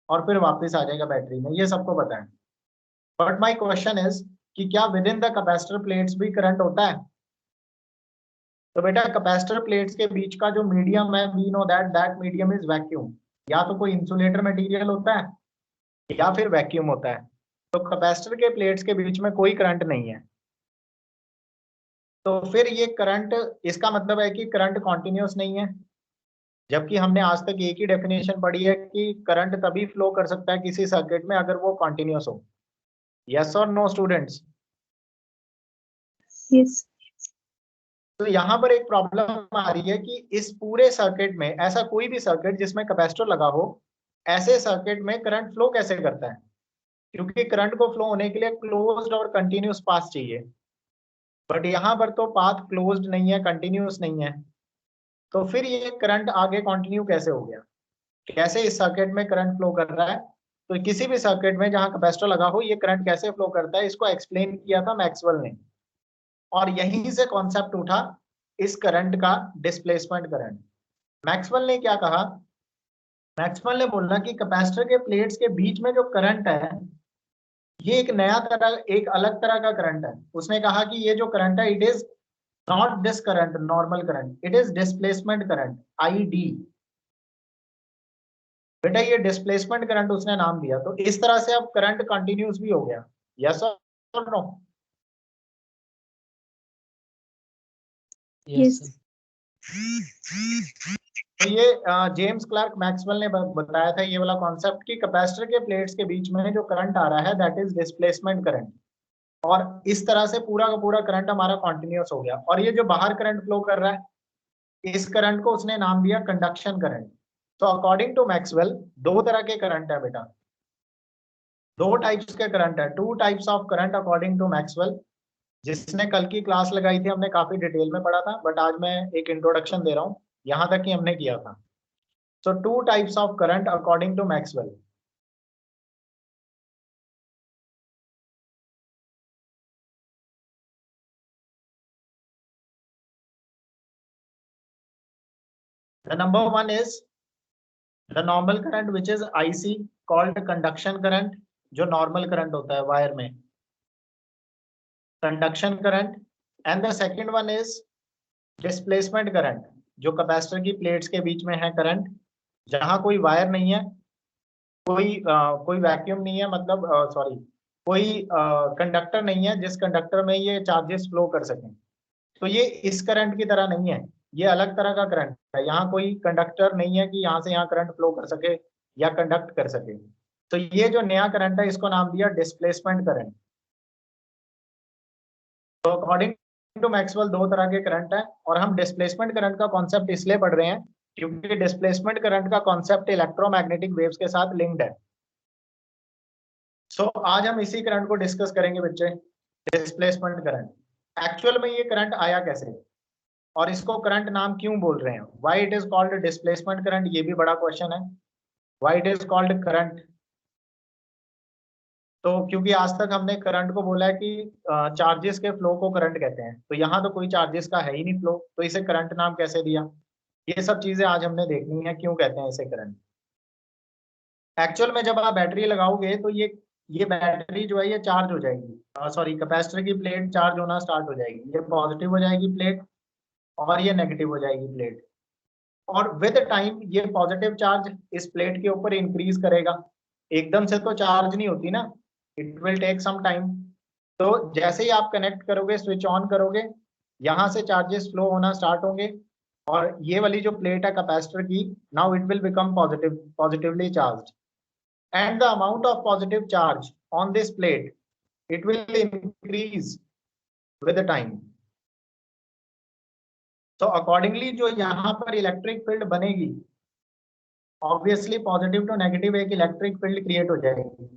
और फिर वापस आ जाएगा बैटरी में, ये सबको पता है। बट माई क्वेश्चन इज कि क्या with in the capacitor plates भी करंट होता है? तो बेटा कैपेसिटर प्लेट्स के बीच का जो मीडियम है, we know that that medium is vacuum. या तो कोई इंसुलेटर मटेरियल होता है या फिर वैक्यूम होता है। तो कैपेसिटर के प्लेट्स के बीच में कोई करंट नहीं है। तो फिर ये करंट, इसका मतलब है कि करंट कॉन्टिन्यूस नहीं है। जबकि हमने आज तक एक ही डेफिनेशन पढ़ी है कि करंट तभी फ्लो कर सकता है किसी सर्किट में अगर वो कॉन्टिन्यूस हो। यस और नो स्टूडेंट्स? यस। तो यहाँ पर एक प्रॉब्लम आ रही है कि इस पूरे सर्किट में, ऐसा कोई भी सर्किट जिसमें कैपेसिटर लगा हो, ऐसे सर्किट में करंट फ्लो कैसे करता है? क्योंकि करंट को फ्लो होने के लिए क्लोज्ड और कंटिन्यूस पाथ चाहिए। बट यहाँ पर तो पाथ क्लोज्ड नहीं है, कंटिन्यूस नहीं है। तो फिर ये करंट आगे कंटिन्यू कैसे हो गया? कैसे इस सर्किट में करंट फ्लो कर रहा है? तो किसी भी सर्किट में जहां कैपेसिटर लगा हो, ये करंट कैसे फ्लो करता है, इसको एक्सप्लेन किया था मैक्सवेल ने। और यहीं से कॉन्सेप्ट उठा इस करंट का, डिस्प्लेसमेंट करंट। मैक्सवेल ने क्या कहा? मैक्सवेल ने बोला कि कैपेसिटर के प्लेट्स के बीच में जो करंट है, ये एक नया तरह, एक अलग तरह का करंट है। उसने कहा कि ये जो करंट है, it is not this current, normal current, it is displacement current, ID. बेटा ये डिस्प्लेसमेंट करंट उसने नाम दिया। तो इस तरह से अब करंट कंटिन्यूस भी हो गया। यस और नो? यस। तो ये जेम्स क्लार्क मैक्सवेल ने बताया था ये वाला कॉन्सेप्ट कि कैपेसिटर के प्लेट्स के बीच में जो करंट आ रहा है, दैट इज डिस्प्लेसमेंट करंट। और इस तरह से पूरा का पूरा करंट हमारा कॉन्टिन्यूस हो गया। और ये जो बाहर करंट फ्लो कर रहा है, इस करंट को उसने नाम दिया कंडक्शन करंट। तो अकॉर्डिंग टू मैक्सवेल, दो तरह के करंट है बेटा, दो टाइप्स के करंट है, two types of current according to Maxwell. जिसने कल की क्लास लगाई थी हमने काफी डिटेल में पढ़ा था, बट आज मैं एक इंट्रोडक्शन दे रहा हूँ, यहां तक कि हमने किया था। So two types of current according to Maxwell. The number one is the normal current which is IC, called conduction current, जो नॉर्मल करंट होता है वायर में, conduction current. And the second one is displacement current, जो capacitor की plates के बीच में है करंट, जहां कोई वायर नहीं है, कोई वैक्यूम नहीं है, मतलब सॉरी, कोई कंडक्टर नहीं है जिस कंडक्टर में ये चार्जेस फ्लो कर सकें। तो ये इस करंट की तरह नहीं है, ये अलग तरह का करंट है। यहाँ कोई कंडक्टर नहीं है कि यहाँ से यहाँ करंट फ्लो कर सके या कंडक्ट कर सके। तो ये जो नया करंट है, इसको नाम दिया डिस्प्लेसमेंट करंट। तो अकॉर्डिंग टू मैक्सवेल दो तरह के करंट है, और हम डिस्प्लेसमेंट करंट का कॉन्सेप्ट इसलिए पढ़ रहे हैं क्योंकि डिस्प्लेसमेंट करंट का कॉन्सेप्ट इलेक्ट्रोमैग्नेटिक वेव्स के साथ लिंक्ड है। सो आज हम इसी करंट को डिस्कस करेंगे बच्चे, डिस्प्लेसमेंट करंट। एक्चुअल में ये करंट आया कैसे, और इसको करंट नाम क्यों बोल रहे हैं, why it is called displacement current, ये भी बड़ा क्वेश्चन है। Why it is called current? तो क्योंकि आज तक हमने करंट को बोला है कि चार्जेस के फ्लो को करंट कहते हैं, तो यहाँ तो कोई चार्जेस का है ही नहीं फ्लो, तो इसे करंट नाम कैसे दिया? ये सब चीजें आज हमने देखनी है, क्यों कहते हैं इसे करंट। एक्चुअल में जब आप बैटरी लगाओगे तो ये बैटरी जो है ये चार्ज हो जाएगी, सॉरी कैपेसिटर की प्लेट चार्ज होना स्टार्ट हो जाएगी, ये पॉजिटिव हो जाएगी प्लेट और ये नेगेटिव हो जाएगी प्लेट। और विद टाइम ये पॉजिटिव चार्ज इस प्लेट के ऊपर इंक्रीज करेगा। एकदम से तो चार्ज नहीं होती ना, it will take some time. तो जैसे ही आप कनेक्ट करोगे, स्विच ऑन करोगे, यहाँ से चार्जेस फ्लो होना स्टार्ट होंगे, और ये वाली जो प्लेट है कैपेसिटर की, now it will become positively charge, and the amount of positive charge on this plate, it will increase with the time. तो अकॉर्डिंगली जो यहाँ पर इलेक्ट्रिक फील्ड बनेगी, ऑब्वियसली पॉजिटिव टू नेगेटिव एक इलेक्ट्रिक फील्ड क्रिएट हो जाएगी।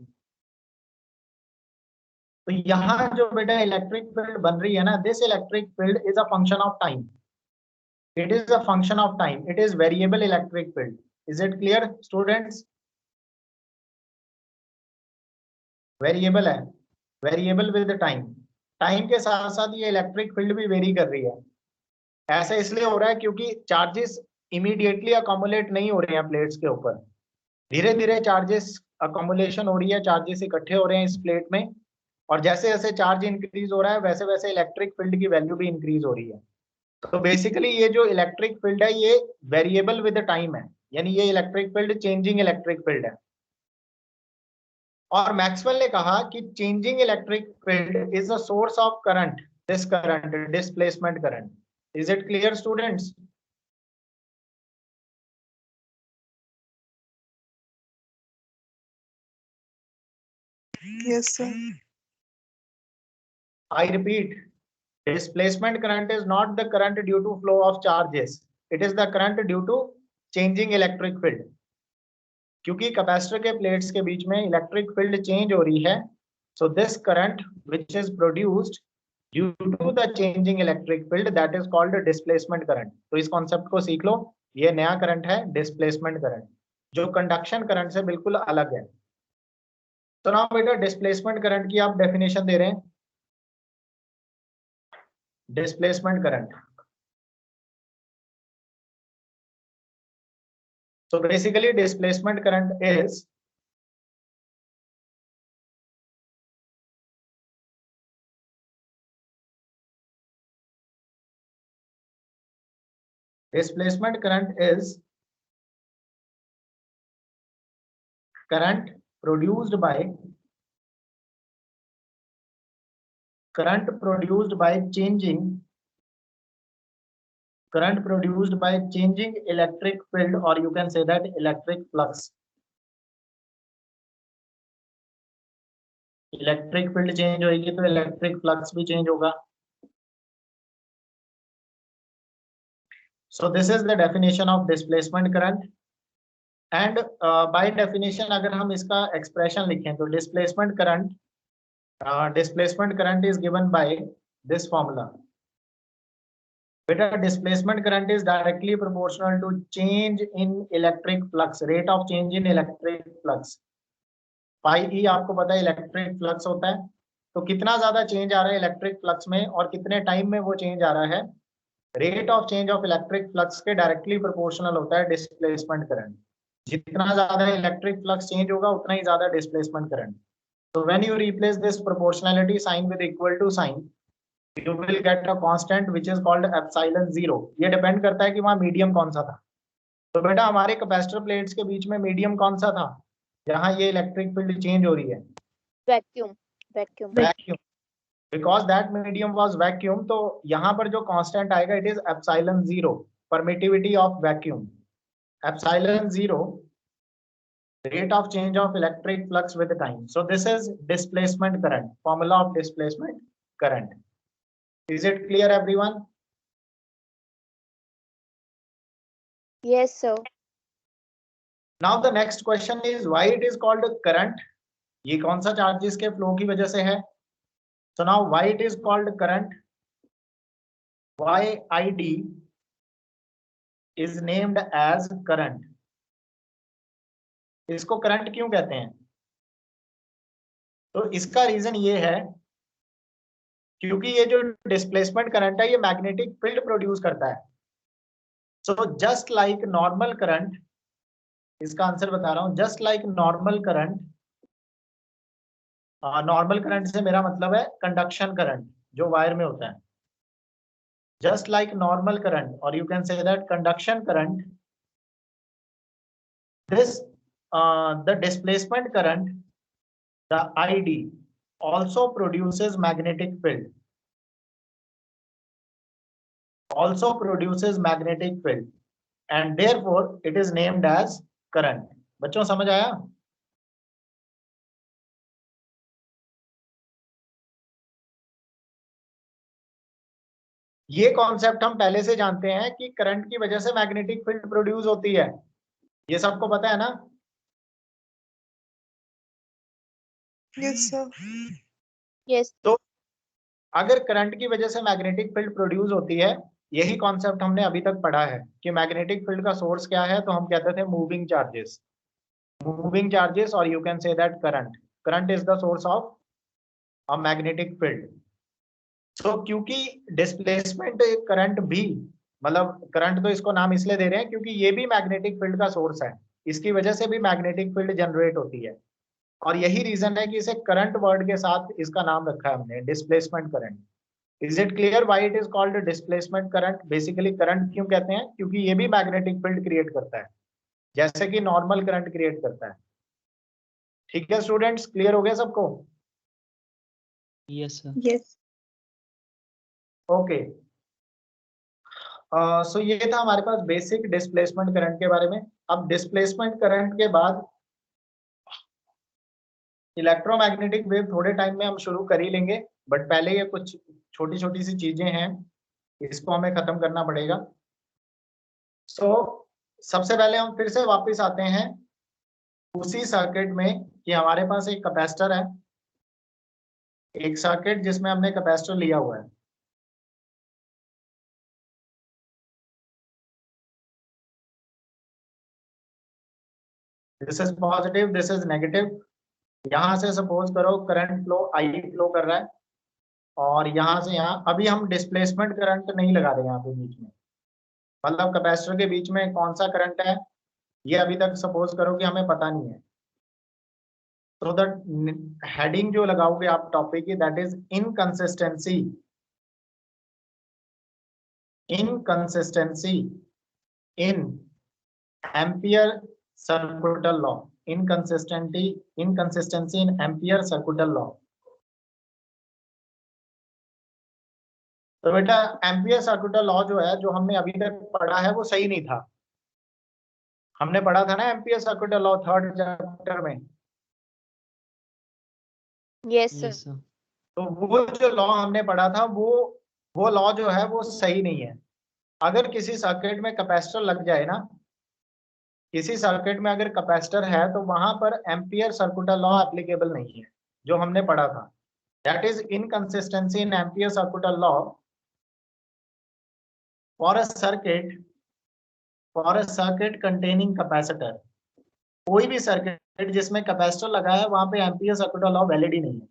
तो यहाँ जो बेटा इलेक्ट्रिक फील्ड बन रही है ना, this electric field is a function of time, it is a function of time, it is variable electric field. Is it clear students? Variable है, वेरिएबल विद टाइम, टाइम के साथ साथ ये इलेक्ट्रिक फील्ड भी वेरी कर रही है। ऐसा इसलिए हो रहा है क्योंकि चार्जेस इमीडिएटली अकोमुलेट नहीं हो रहे हैं प्लेट्स के ऊपर, धीरे धीरे चार्जेस अकोमुलेशन हो रही है, चार्जेस इकट्ठे हो रहे हैं इस प्लेट में, और जैसे जैसे चार्ज इंक्रीज हो रहा है वैसे वैसे इलेक्ट्रिक फील्ड की वैल्यू भी इंक्रीज हो रही है। तो बेसिकली ये जो इलेक्ट्रिक फील्ड है ये वेरिएबल विद टाइम है, यानी ये electric field changing electric field है। और मैक्सवेल ने कहा कि changing electric field is a source of current, this current displacement current. Is it clear students? Yes, sir. I repeat, displacement current is not the current due to flow of charges, it is the current due to changing electric field। क्योंकि capacitor के plates के बीच में electric field change हो रही है, so this current which is produced due to the changing electric field that is called displacement current. तो इस कॉन्सेप्ट को सीख लो, ये नया करंट है डिस्प्लेसमेंट करंट, जो कंडक्शन करंट से बिल्कुल अलग है। तो नाउ बेटा डिस्प्लेसमेंट करंट की आप डेफिनेशन दे रहे हैं। Displacement current, so basically displacement current is current produced by changing electric field, or you can say that electric flux। Electric field change होगी तो इलेक्ट्रिक फ्लक्स भी चेंज होगा। So this is the definition of displacement current, and by definition अगर हम इसका expression लिखें तो displacement current is given by this formula। बेटा displacement current is directly proportional to change in electric flux, rate of change in electric flux। पाई ई आपको पता है electric flux होता है, तो कितना ज्यादा चेंज आ रहा है इलेक्ट्रिक फ्लक्स में और कितने टाइम में वो चेंज आ रहा है, rate of change of electric flux के डायरेक्टली प्रोपोर्शनल होता है डिस्प्लेसमेंट करंट। जितना ज्यादा इलेक्ट्रिक फ्लक्स चेंज होगा उतना ही ज्यादा displacement current. So when you replace this proportionality sign with equal to sign, you will get a constant which is called epsilon zero। ये depend करता है कि वहाँ मीडियम कौन सा था। तो बेटा हमारे कैपेसिटर प्लेट्स के बीच में मीडियम कौन सा था जहाँ ये इलेक्ट्रिक फील्ड चेंज हो रही है? Vacuum. Because that medium was vacuum, तो यहाँ पर जो कांस्टेंट आएगा it is epsilon zero, permittivity of vacuum. Epsilon zero, rate of change of electric flux with time। So this is displacement current, formula of displacement current। Is it clear everyone? Yes, sir. Now the next question is why it is called current। ये कौन सा charges के flow की वजह से है? So now why it is called current? Why ID is named as current? इसको current क्यों कहते हैं? तो इसका रीजन ये है क्योंकि ये जो डिस्प्लेसमेंट करंट है ये मैग्नेटिक फील्ड प्रोड्यूस करता है। So just like normal current, इसका आंसर बता रहा हूं, just like normal current, normal current से मेरा मतलब है कंडक्शन करंट जो वायर में होता है। जस्ट लाइक नॉर्मल करंट, और you can say that conduction current, this the displacement current, the ID also produces magnetic field, and therefore it is named as current। बच्चों समझ आया? ये कॉन्सेप्ट हम पहले से जानते हैं कि करंट की वजह से मैग्नेटिक फील्ड प्रोड्यूस होती है, ये सबको पता है ना? Yes, sir. Yes. तो अगर करंट की वजह से मैग्नेटिक फील्ड प्रोड्यूस होती है, यही कॉन्सेप्ट हमने अभी तक पढ़ा है कि मैग्नेटिक फील्ड का सोर्स क्या है, तो हम कहते थे मूविंग चार्जेस, और you can say that current is the source of a magnetic field. तो क्योंकि डिस्प्लेसमेंट करंट भी, मतलब करंट तो इसको नाम इसलिए दे रहे हैं क्योंकि ये भी मैग्नेटिक फील्ड का सोर्स है, इसकी वजह से भी मैग्नेटिक फील्ड जनरेट होती है, और यही रीजन है कि इसे करंट वर्ड के साथ इसका नाम रखा है हमने, displacement current. Is it clear why it is called displacement current? Basically current क्यों कहते हैं? क्योंकि ये भी मैग्नेटिक फील्ड क्रिएट करता है, जैसे कि नॉर्मल करंट क्रिएट करता है। ठीक है स्टूडेंट्स, क्लियर हो गया सबको? Yes sir. Yes. ओके, सो ये था हमारे पास बेसिक डिस्प्लेसमेंट करंट के बारे में। अब डिस्प्लेसमेंट करंट के बाद इलेक्ट्रोमैग्नेटिक वेव थोड़े टाइम में हम शुरू कर ही लेंगे, बट पहले ये कुछ छोटी छोटी सी चीजें हैं, इसको हमें खत्म करना पड़ेगा। सो सबसे पहले हम फिर से वापस आते हैं उसी सर्किट में कि हमारे पास एक कैपेसिटर है, एक सर्किट जिसमें हमने कैपेसिटर लिया हुआ है। This is positive, this is negative. यहां से सपोज करो करंट फ्लो आई फ्लो कर रहा है, और यहां से यहाँ अभी हम डिस्प्लेसमेंट करंट नहीं लगा रहे हैं यहाँ पे बीच में, मतलब कैपेसिटर के बीच में कौन सा करंट है ये अभी तक सपोज करो कि हमें पता नहीं है। तो द हेडिंग जो लगाओगे आप टॉपिक की, that is inconsistency. Inconsistency in ampere सर्कुटल law. Inconsistency in ampere सर्कुटल law. तो बेटा एम्पियर सर्कुटल लॉ जो है, जो हमने अभी तक पढ़ा है वो सही नहीं था। हमने पढ़ा था ना एम्पियर सर्कुटल लॉ थर्ड चैप्टर में। Yes, sir. Yes sir. तो वो जो लॉ हमने पढ़ा था वो लॉ जो है वो सही नहीं है। अगर किसी सर्किट में कैपेसिटर लग जाए ना, किसी सर्किट में अगर कैपेसिटर है, तो वहां पर एम्पियर सर्कुटल लॉ एप्लीकेबल नहीं है, जो हमने पढ़ा था। That is inconsistency in ampere सर्कुटल law for a circuit containing capacitor. कोई भी सर्किट जिसमें कैपेसिटर लगा है वहां पे एम्पियर सर्कुटल लॉ वैलिड ही नहीं है,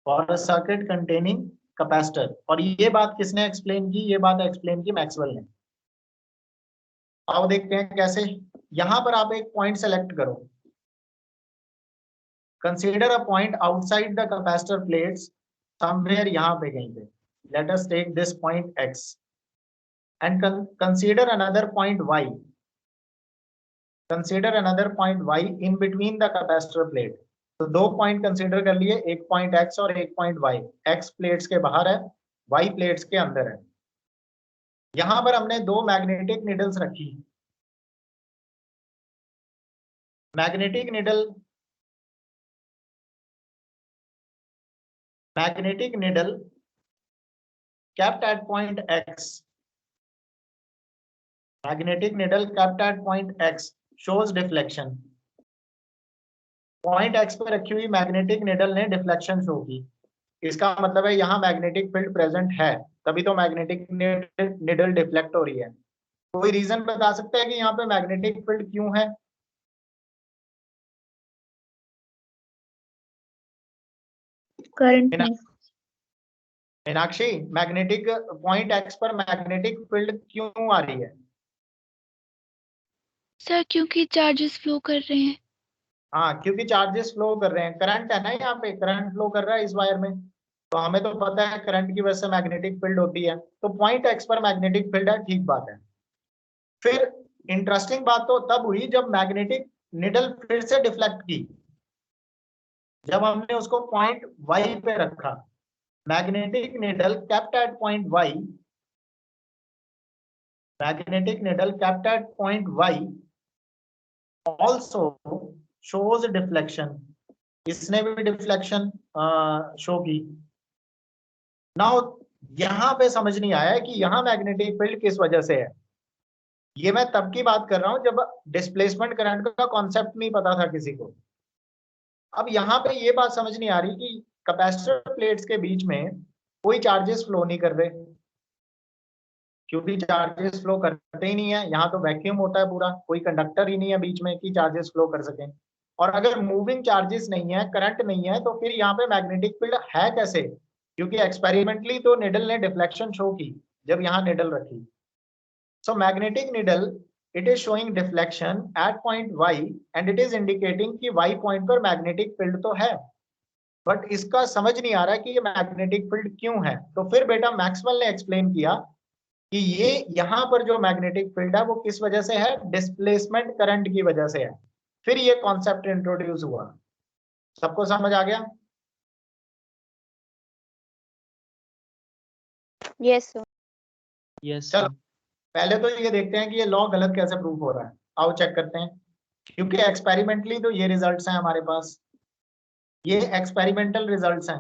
for a circuit containing capacitor. और ये बात किसने एक्सप्लेन की? ये बात एक्सप्लेन की मैक्सवेल ने। आओ देखते हैं कैसे। यहां पर आप एक पॉइंट सेलेक्ट करो, consider a point outside the capacitor plates somewhere, यहां पे कहीं पे। Let us take this point x and consider another point y. Consider another point y in between the capacitor plate. तो दो पॉइंट कंसीडर कर लिए, एक पॉइंट x और एक पॉइंट y। x प्लेट्स के बाहर है, y प्लेट्स के अंदर है। यहां पर हमने दो मैग्नेटिक निडल्स रखी। Magnetic needle kept at point x. Magnetic needle kept at point x shows deflection. Point x पे रखी हुई मैग्नेटिक निडल ने डिफ्लेक्शन शो की। इसका मतलब है यहाँ मैग्नेटिक फील्ड प्रेजेंट है, तभी तो मैग्नेटिक निडल डिफ्लेक्ट हो रही है। कोई रीजन बता सकता है कि यहाँ पे मैग्नेटिक फील्ड क्यों है? Current में. मीनाक्षी, मैग्नेटिक पॉइंट एक्स पर मैग्नेटिक फील्ड क्यों आ रही है? सर क्योंकि चार्जेस फ्लो कर रहे हैं। हाँ, क्योंकि चार्जेस फ्लो कर रहे हैं, करंट है ना यहाँ पे, करंट फ्लो कर रहा है इस वायर में, तो हमें तो पता है करंट की वजह से मैग्नेटिक फील्ड होती है। तो पॉइंट एक्स पर मैग्नेटिक फील्ड है, ठीक बात है। फिर इंटरेस्टिंग बात तो तब हुई जब मैग्नेटिक निडल फिर से डिफ्लेक्ट की, जब हमने उसको पॉइंट वाई पे रखा। Magnetic needle kept at point Y, magnetic needle kept at point Y also shows deflection. इसने भी डिफ्लेक्शन शो की। नाउ यहां पे समझ नहीं आया कि यहाँ मैग्नेटिक फील्ड किस वजह से है। ये मैं तब की बात कर रहा हूं जब डिस्प्लेसमेंट करंट का कॉन्सेप्ट नहीं पता था किसी को। अब यहाँ पे ये बात समझ नहीं आ रही कि कैपेसिटर प्लेट्स के बीच में कोई चार्जेस फ्लो नहीं कर रहे, क्योंकि चार्जेस फ्लो करते ही नहीं है। यहाँ तो वैक्यूम होता है पूरा, कोई कंडक्टर ही नहीं है बीच में कि चार्जेस फ्लो कर सकें। और अगर मूविंग चार्जेस नहीं है, करंट नहीं है, तो फिर यहाँ पे मैग्नेटिक फील्ड है कैसे? क्योंकि एक्सपेरिमेंटली तो निडल ने डिफ्लेक्शन शो की जब यहाँ निडल रखी। So magnetic needle it is showing deflection at point y and it is indicating कि y पॉइंट पर मैग्नेटिक फील्ड तो है, बट इसका समझ नहीं आ रहा कि ये मैग्नेटिक फील्ड क्यों है। तो फिर बेटा मैक्सवेल ने एक्सप्लेन किया कि ये यहाँ पर जो मैग्नेटिक फील्ड है वो किस वजह से है, डिस्प्लेसमेंट करंट की वजह से है। फिर ये कॉन्सेप्ट इंट्रोड्यूस हुआ। सबको समझ आ गया? Yes, sir. यस चलो पहले तो ये देखते हैं कि ये लॉ गलत कैसे प्रूव हो रहा है। आओ चेक करते हैं, क्योंकि एक्सपेरिमेंटली तो ये रिजल्ट्स हैं हमारे पास, ये एक्सपेरिमेंटल रिजल्ट्स हैं।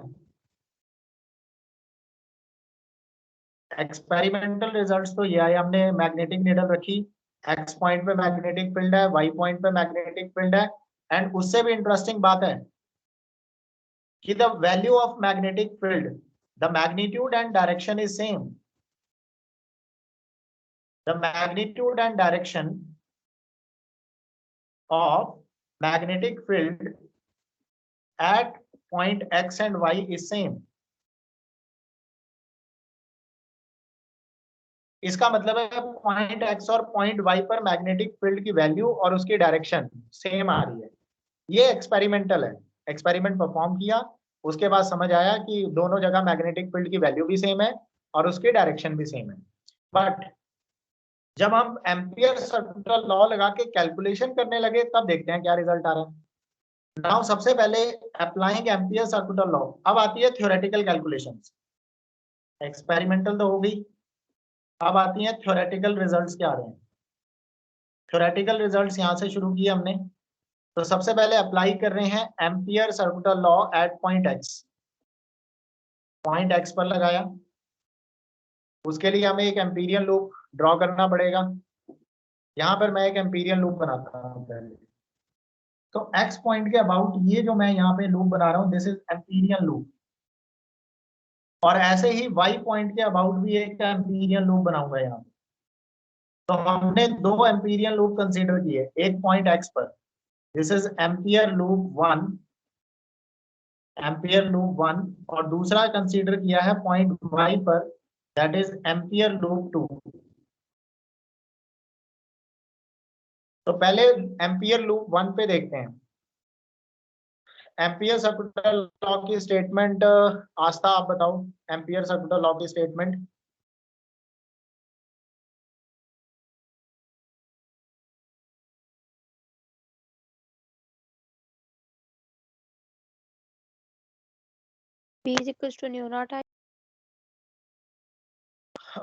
एक्सपेरिमेंटल रिजल्ट्स तो ये आए, हमने मैग्नेटिक नीडल रखी, एक्स पॉइंट पे मैग्नेटिक फील्ड है, वाई पॉइंट पे मैग्नेटिक फील्ड है, एंड उससे भी इंटरेस्टिंग बात है कि the value of magnetic field, the magnitude and direction is same. The magnitude and direction of magnetic field at point x and y is same। इसका मतलब है पॉइंट x और पॉइंट y पर मैग्नेटिक फील्ड की value और उसकी direction same आ रही है। ये एक्सपेरिमेंटल है, एक्सपेरिमेंट परफॉर्म किया, उसके बाद समझ आया कि दोनों जगह मैग्नेटिक फील्ड की वैल्यू भी सेम है और उसकी डायरेक्शन भी सेम है। बट जब हम एम्पियर सर्कुलर लॉ लगा के कैलकुलेशन करने लगे तब देखते हैं क्या रिजल्ट आ रहा है। नाउ सबसे पहले अप्लाइंग एम्पियर सर्कुलर लॉ। अब आती है थ्योरेटिकल कैलकुलेशंस। एक्सपेरिमेंटल तो हो गई, अब आती है थ्योरेटिकल रिजल्ट्स क्या आ रहे हैं। थ्योरेटिकल रिजल्ट्स यहां से शुरू किए हमने। तो सबसे पहले अप्लाई कर रहे हैं Ampere circular law at point x. Point x पर लगाया, उसके लिए हमें एक एम्पीरियन लूप ड्रॉ करना पड़ेगा। यहां पर मैं एक एम्पीरियन लूप बनाता हूं पहले। तो x पॉइंट के अबाउट ये जो मैं यहाँ पे लूप बना रहा हूँ, दिस इज एम्पीरियन लूप। और ऐसे ही y पॉइंट के अबाउट भी एक एम्पीरियन लूप बनाऊंगा यहाँ पे। तो हमने दो एम्पीरियन लूप कंसीडर किए, एक पॉइंट x पर, this is Ampere loop 1, Ampere loop 1, और दूसरा कंसीडर किया है पॉइंट y पर, दैट इज एम्पियर लूप 2। तो पहले एम्पियर लूप 1 पे देखते हैं। एम्पियर सर्कुलर लॉ की स्टेटमेंट आस्था आप बताओ, एम्पियर सर्कुलर लॉ की statement. P is equals to nu naught I.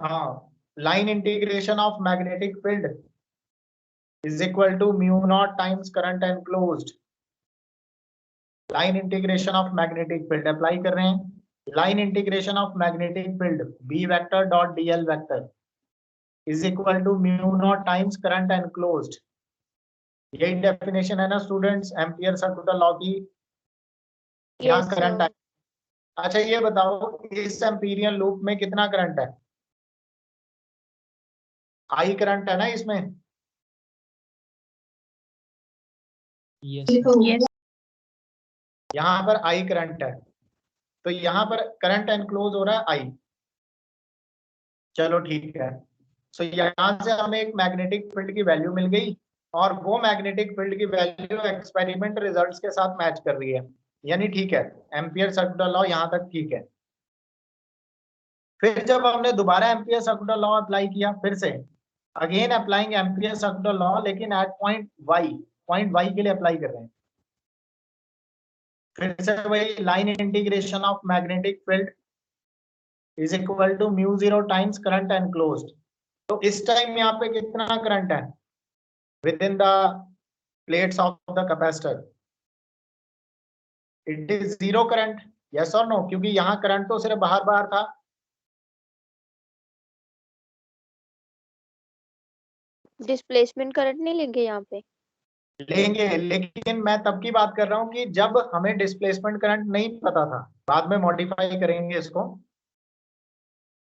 हाँ, line integration of magnetic field is equal to mu naught times current enclosed. Line integration of magnetic field apply कर रहे हैं। Line integration of magnetic field B vector dot DL vector is equal to mu naught times current enclosed. यही definition है ना students ampere circular law की। यहाँ Yes, current sir. है। अच्छा ये बताओ इस एम्पीरियन लूप में कितना करंट है? आई करंट है ना इसमें। यस यहाँ पर आई करंट है, तो यहाँ पर करंट एनक्लोज हो रहा है आई। चलो ठीक है। सो यहाँ से हमें एक मैग्नेटिक फील्ड की वैल्यू मिल गई, और वो मैग्नेटिक फील्ड की वैल्यू एक्सपेरिमेंट रिजल्ट्स के साथ मैच कर रही है, यानी ठीक है, एम्पियर सर्कुलर लॉ यहाँ तक ठीक है। फिर जब हमने दोबारा एम्पियर सर्कुलर लॉ अप्लाई किया, फिर से again applying Ampere circular law, लेकिन एट पॉइंट वाई के लिए अप्लाई कर रहे हैं। फिर से वही line integration of magnetic field is equal to mu 0 times current enclosed. तो इस टाइम यहाँ पे कितना करंट है within the plates of the capacitor? It is 0 current, yes और नो? क्योंकि यहाँ करंट तो सिर्फ बाहर बाहर था। डिस्प्लेसमेंट करंट नहीं लेंगे यहाँ पे? लेंगे, लेकिन मैं तब की बात कर रहा हूँ कि जब हमें डिस्प्लेसमेंट करंट नहीं पता था, बाद में मॉडिफाई करेंगे इसको।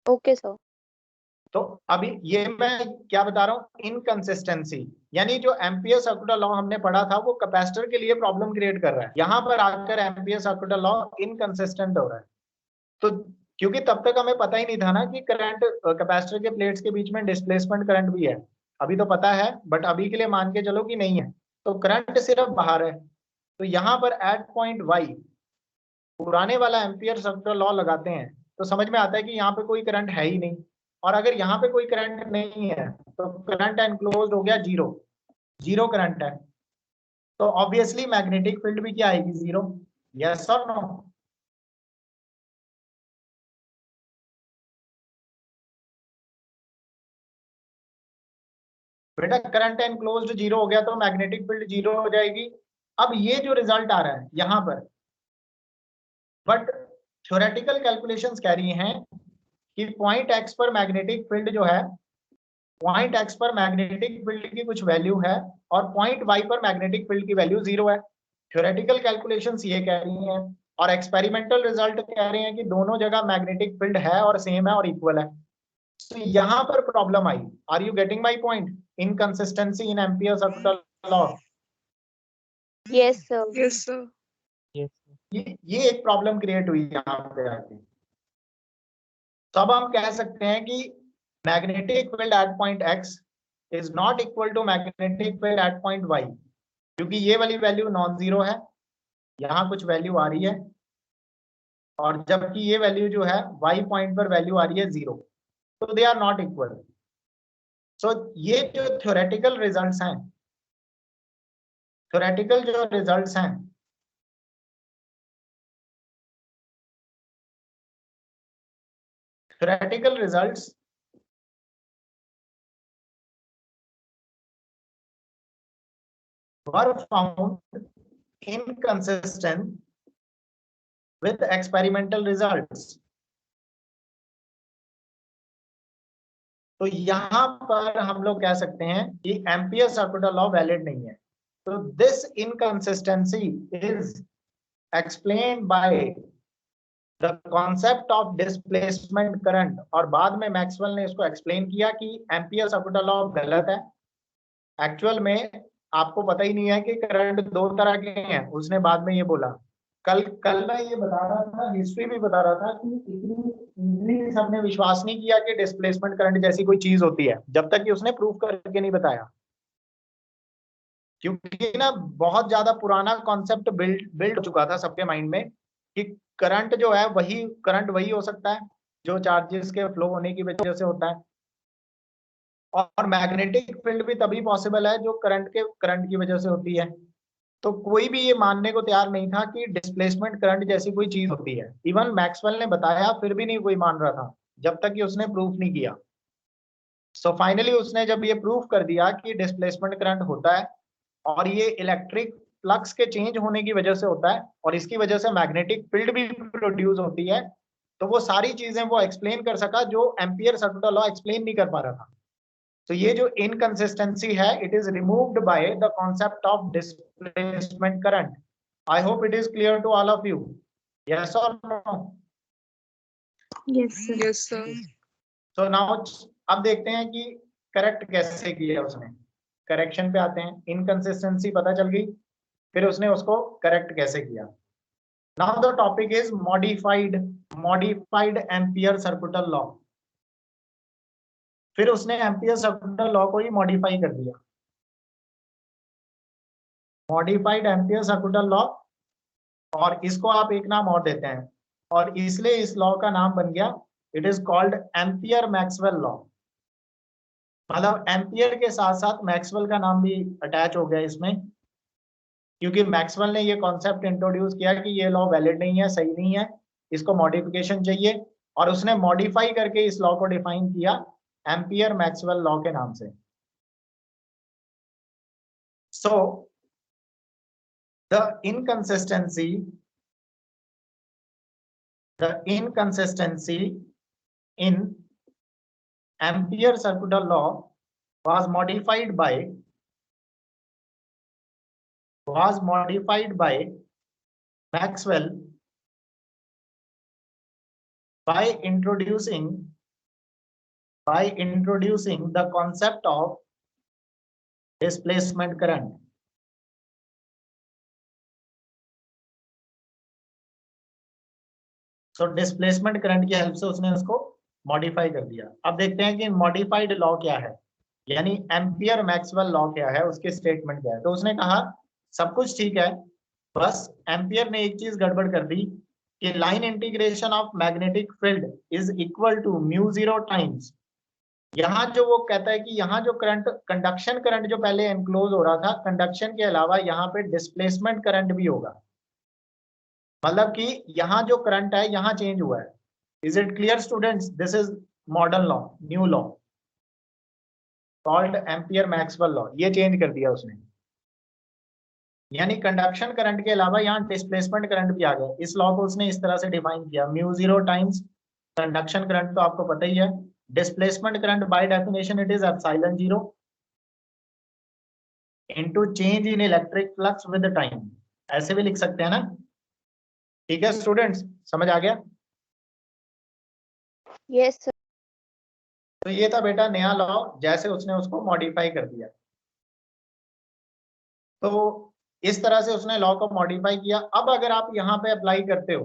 Okay sir. तो अभी ये मैं क्या बता रहा हूँ, इनकंसिस्टेंसी, यानी जो एम्पियर सर्कुलर लॉ हमने पढ़ा था वो कैपेसिटर के लिए प्रॉब्लम क्रिएट कर रहा है। यहाँ पर आकर एम्पियर सर्कुलर लॉ इनकंसिस्टेंट हो रहा है। तो क्योंकि तब तक हमें पता ही नहीं था ना कि करंट कैपेसिटर के प्लेट्स के बीच में डिस्प्लेसमेंट करंट भी है, अभी तो पता है बट अभी के लिए मान के चलो कि नहीं है, तो करंट सिर्फ बाहर है। तो यहाँ पर एट पॉइंट वाई पुराने वाला एम्पियर सर्कुलर लॉ लगाते हैं तो समझ में आता है कि यहाँ पे कोई करंट है ही नहीं, और अगर यहाँ पे कोई करंट नहीं है तो करंट एनक्लोज्ड हो गया जीरो, जीरो करंट है, तो ऑब्वियसली मैग्नेटिक फील्ड भी क्या आएगी, जीरो। यस और नो? बेटा करंट एनक्लोज्ड जीरो हो गया तो मैग्नेटिक फील्ड जीरो हो जाएगी। अब ये जो रिजल्ट आ रहा है यहाँ पर, बट थ्योरेटिकल कैलकुलेशंस कह रही हैं कि पॉइंट एक्स पर मैग्नेटिक फील्ड जो है, पॉइंट एक्स पर मैग्नेटिक फील्ड की कुछ वैल्यू है और पॉइंट वाई पर मैग्नेटिक फील्ड की वैल्यू जीरो है। थ्योरेटिकल कैलकुलेशंस ये कह रही हैं और एक्सपेरिमेंटल रिजल्ट कह रहे हैं कि दोनों जगह मैग्नेटिक फील्ड है और सेम है और इक्वल है। तो यहाँ पर प्रॉब्लम आई। Are you getting my point? Inconsistency in Ampere circular law. Yes sir. Yes, sir. ये एक प्रॉब्लम क्रिएट हुई यहाँ पे आके। तो अब हम कह सकते हैं कि magnetic field at point X is not equal to magnetic field at point Y, क्योंकि ये वाली वैल्यू नॉन जीरो है, यहाँ कुछ वैल्यू आ रही है, और जबकि ये वैल्यू जो है वाई पॉइंट पर वैल्यू आ रही है जीरो, तो दे आर नॉट इक्वल। सो ये जो थ्योरेटिकल रिजल्ट्स हैं, थ्योरेटिकल जो रिजल्ट्स हैं, theoretical results were found inconsistent with experimental results। तो यहाँ पर हम लोग कह सकते हैं कि एम्पियर सर्कुलर लॉ वैलिड नहीं है। तो this inconsistency is explained bye the concept of displacement current, और बाद में मैक्सवेल ने इसको एक्सप्लेन किया कि एम्पियर सर्कुलर लॉ गलत है। एक्चुअल में आपको पता ही नहीं है कि करंट दो तरह के हैं, उसने बाद में ये बोला। कल मैं ये बता रहा था, हिस्ट्री भी बता रहा था कि इतनी इजीली सबने विश्वास नहीं किया कि डिस्प्लेसमेंट करंट जैसी कोई चीज होती है, जब तक कि उसने प्रूफ करके नहीं बताया। क्योंकि ना बहुत ज्यादा पुराना कॉन्सेप्ट बिल्ड हो चुका था सबके माइंड में कि करंट जो है वही करंट वही हो सकता है जो चार्जेस के फ्लो होने की वजह से होता है, और मैग्नेटिक फील्ड भी तभी पॉसिबल है जो करंट की वजह से होती है। तो कोई भी ये मानने को तैयार नहीं था कि डिस्प्लेसमेंट करंट जैसी कोई चीज होती है। इवन मैक्सवेल ने बताया फिर भी नहीं कोई मान रहा था, जब तक कि उसने प्रूफ नहीं किया। सो फाइनली उसने जब ये प्रूफ कर दिया कि डिस्प्लेसमेंट करंट होता है और ये इलेक्ट्रिक फ्लक्स के चेंज होने की वजह से होता है और इसकी वजह से मैग्नेटिक फील्ड भी प्रोड्यूस होती है, तो वो सारी चीजें वो एक्सप्लेन कर सका जो एम्पियर सर्कुलर लॉ एक्सप्लेन नहीं कर पा रहा था। तो ये जो इनकंसिस्टेंसी है, it is removed by the concept of displacement current. I hope it is clear to all of you. Yes और no? Yes sir. Yes, sir. So now अब देखते हैं कि करेक्ट कैसे किया उसने। करेक्शन पे आते हैं। इनकंसिस्टेंसी पता चल गई, फिर उसने उसको करेक्ट कैसे किया। Now the topic is modified ampere circular law. फिर उसने एम्पियर सर्कुलर लॉ को ही मॉडिफाई कर दिया। मॉडिफाइड एम्पियर सर्कुलर लॉ, और इसको आप एक नाम और देते हैं, और इसलिए इस लॉ का नाम बन गया, it is called ampere Maxwell law. मतलब एम्पियर के साथ साथ मैक्सवेल का नाम भी अटैच हो गया इसमें, क्योंकि मैक्सवेल ने ये कॉन्सेप्ट इंट्रोड्यूस किया कि ये लॉ वैलिड नहीं है, सही नहीं है, इसको मॉडिफिकेशन चाहिए, और उसने मॉडिफाई करके इस लॉ को डिफाइन किया एम्पियर मैक्सवेल लॉ के नाम से। सो the inconsistency in ampere circular law was modified by Maxwell by introducing the concept of displacement current। So displacement current की हेल्प से उसने उसको मॉडिफाई कर दिया। अब देखते हैं कि मॉडिफाइड लॉ क्या है। यानी एम्पियर मैक्सवेल लॉ क्या है, उसके स्टेटमेंट क्या है। तो उसने कहा सब कुछ ठीक है, बस एम्पियर ने एक चीज गड़बड़ कर दी कि line integration of magnetic field is equal to mu zero times. यहाँ जो वो कहता है कि यहाँ जो करंट, कंडक्शन करंट जो पहले एनक्लोज हो रहा था, कंडक्शन के अलावा यहाँ पे डिस्प्लेसमेंट करंट भी होगा। मतलब कि यहाँ जो करंट है यहाँ चेंज हुआ है। Is it clear students? This is modern law, new law called ampere Maxwell law. ये चेंज कर दिया उसने, यानी कंडक्शन करंट के अलावा यहाँ डिस्प्लेसमेंट करंट भी आ गया। इस लॉ को उसने इस तरह से डिफाइन किया, mu zero times conduction current तो आपको पता ही है, displacement current by definition it is epsilon zero into change in electric flux with time. ऐसे भी लिख सकते हैं ना? ठीक है स्टूडेंट्स, समझ आ गया? Yes sir. तो ये था बेटा नया लॉ, जैसे उसने उसको मॉडिफाई कर दिया। तो इस तरह से उसने लॉ को मॉडिफाई किया। अब अगर आप यहाँ पे अप्लाई करते हो,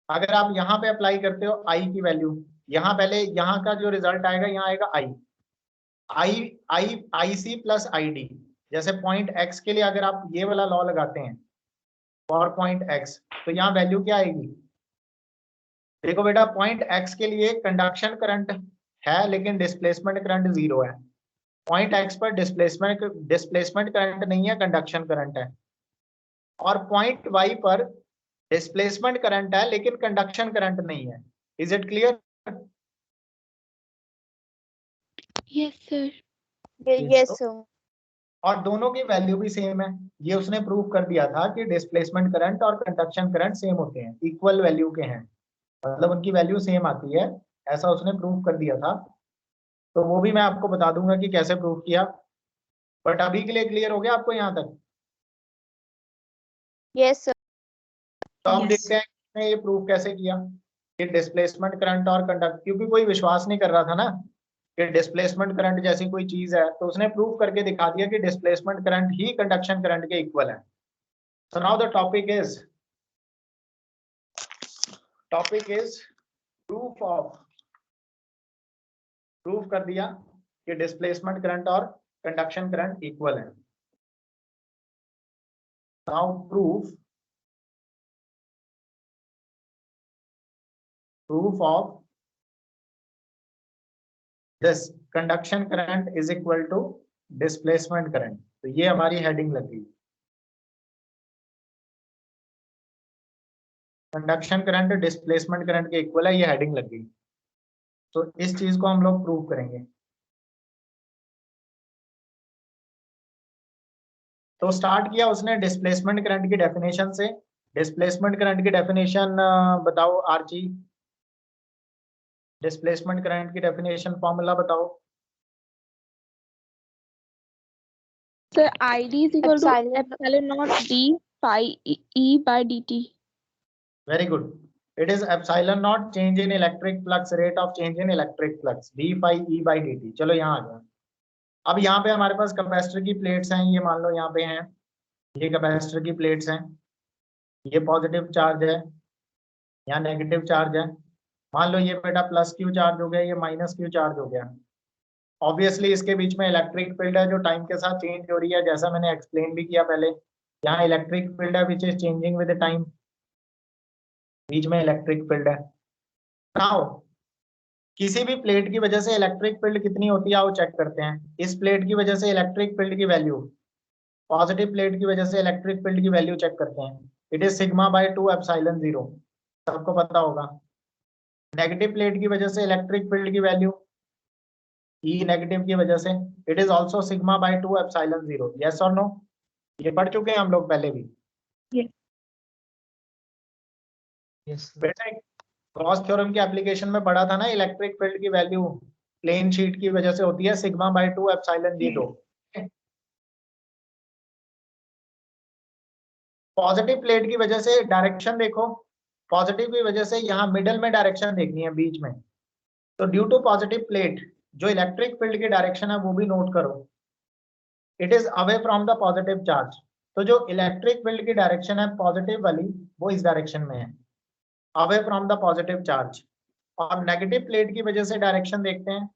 अगर आप यहाँ पे अप्लाई करते हो आई की वैल्यू, यहाँ पहले यहाँ का जो रिजल्ट आएगा यहाँ आएगा आई, आई आई आई सी प्लस आई डी। जैसे पॉइंट एक्स के लिए अगर आप ये वाला लॉ लगाते हैं फॉर पॉइंट एक्स, तो यहाँ वैल्यू क्या आएगी? देखो बेटा, पॉइंट एक्स के लिए कंडक्शन करंट है लेकिन डिस्प्लेसमेंट करंट जीरो है। पॉइंट एक्स पर डिस्प्लेसमेंट करंट नहीं है, कंडक्शन करंट है। और पॉइंट वाई पर डिस्प्लेसमेंट करंट है लेकिन कंडक्शन करंट नहीं है। Is it clear? Yes sir. Yes sir. और दोनों की वैल्यू भी सेम है। ये उसने प्रूव कर दिया था कि डिस्प्लेसमेंट करंट और कंडक्शन करंट सेम होते हैं, इक्वल वैल्यू के हैं, मतलब उनकी वैल्यू सेम आती है, ऐसा उसने प्रूव कर दिया था। तो वो भी मैं आपको बता दूंगा कि कैसे प्रूव किया, बट अभी के लिए क्लियर हो गया आपको यहाँ तक? Yes sir. तो हम Yes. देखते हैं कि ये प्रूव कैसे किया कि डिस्प्लेसमेंट करंट और कंडक्ट, क्योंकि कोई विश्वास नहीं कर रहा था ना कि डिस्प्लेसमेंट करंट जैसी कोई चीज है, तो उसने प्रूव करके दिखा दिया कि डिस्प्लेसमेंट करंट ही कंडक्शन करंट के इक्वल है। So now the topic is proof कर दिया कि डिस्प्लेसमेंट करंट और कंडक्शन करंट इक्वल है। Now proof of this conduction current is equal to displacement current। तो ये हमारी हेडिंग लग गई, कंडक्शन करंट डिस्प्लेसमेंट करंट के इक्वल है, ये हेडिंग लग गई। तो इस चीज को हम लोग प्रूव करेंगे। तो स्टार्ट किया उसने डिस्प्लेसमेंट करंट की डेफिनेशन से। डिस्प्लेसमेंट करंट की डेफिनेशन बताओ आरजी, डिस्प्लेसमेंट करंट की डेफिनेशन फॉर्मूला बताओ। Sir, ID is equal to Epsilon. epsilon naught d phi E by dt. Very good. It is epsilon naught change in electric flux, rate of change in electric flux, d phi E by dt। चलो यहाँ आ गया। अब यहाँ पे हमारे पास capacitor की plates हैं, ये मान लो यहाँ पे हैं, ये कैपेसिटर की प्लेट्स हैं, ये पॉजिटिव चार्ज है, यहाँ नेगेटिव चार्ज है। मान लो ये बेटा प्लस क्यू चार्ज हो गया, ये माइनस क्यू चार्ज हो गया। ऑब्वियसली इसके बीच में इलेक्ट्रिक फील्ड है जो टाइम के साथ चेंज हो रही है, जैसा मैंने एक्सप्लेन भी किया पहले। यहाँ इलेक्ट्रिक फील्ड है which is changing with time, बीच में इलेक्ट्रिक फील्ड है। नाउ किसी भी प्लेट की वजह से इलेक्ट्रिक फील्ड कितनी होती है आओ चेक करते हैं। इस प्लेट की वजह से इलेक्ट्रिक फील्ड की वैल्यू, पॉजिटिव प्लेट की वजह से इलेक्ट्रिक फील्ड की वैल्यू चेक करते हैं। It is sigma bye 2 epsilon zero, सबको पता होगा। नेगेटिव प्लेट की वजह से इलेक्ट्रिक फील्ड की वैल्यू, ई नेगेटिव की वजह से, it is also sigma bye 2 epsilon zero. Yes और नो? ये पढ़ चुके हैं हम लोग पहले भी। Yes. बेटा गॉस थ्योरम की एप्लीकेशन में पढ़ा था ना, इलेक्ट्रिक फील्ड की वैल्यू प्लेन शीट की वजह से होती है sigma bye 2 epsilon zero. Positive plate की वजह से डायरेक्शन देखो, पॉजिटिव की वजह से यहाँ मिडल में डायरेक्शन देखनी है, बीच में। तो ड्यू टू पॉजिटिव प्लेट जो इलेक्ट्रिक फील्ड की डायरेक्शन है वो भी नोट करो, it is away from the positive charge. तो जो इलेक्ट्रिक फील्ड की डायरेक्शन है पॉजिटिव वाली, वो इस डायरेक्शन में है, away from the positive charge. और नेगेटिव प्लेट की वजह से डायरेक्शन देखते हैं,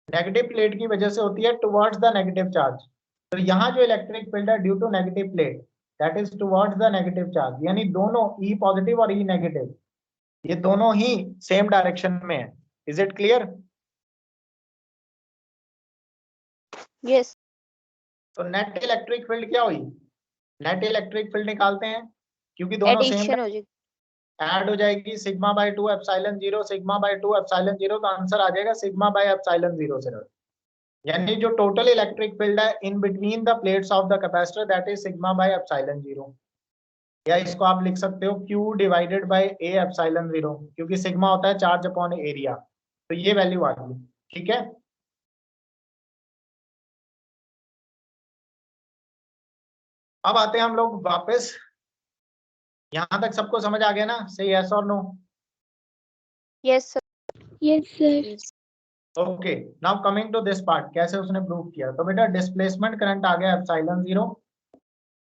नेगेटिव प्लेट की वजह से होती है टुवर्ड्स द नेगेटिव चार्ज। तो यहाँ जो इलेक्ट्रिक फील्ड है due to negative plate that is towards the negative charge, यानी दोनों ई पॉजिटिव और ई नेगेटिव ये दोनों ही सेम डायरेक्शन में है। Is it clear? यस। तो नेट इलेक्ट्रिक फील्ड क्या हुई? नेट इलेक्ट्रिक फील्ड निकालते हैं क्योंकि दोनों सेम एडिशन हो जाएगी। ऐड हो जाएगी sigma bye 2 epsilon 0 sigma bye 2 epsilon 0, तो आंसर आ जाएगा सिग्मा बाय एप्सिलॉन 0 से। यानी जो टोटल इलेक्ट्रिक फील्ड है in between the plates of the capacitor that is sigma by epsilon 0, या इसको आप लिख सकते हो Q divided by A epsilon 0, क्योंकि सिग्मा होता है चार्ज अपॉन एरिया, तो ये वैल्यू आ गई। ठीक है, अब आते हैं हम लोग वापस। यहां तक सबको समझ आ गया ना? से यस और no? Yes sir. Yes, sir. Okay, now coming to this part, कैसे उसने प्रूव किया। तो बेटा डिस्प्लेसमेंट करंट आ गया एप्सिलॉन 0,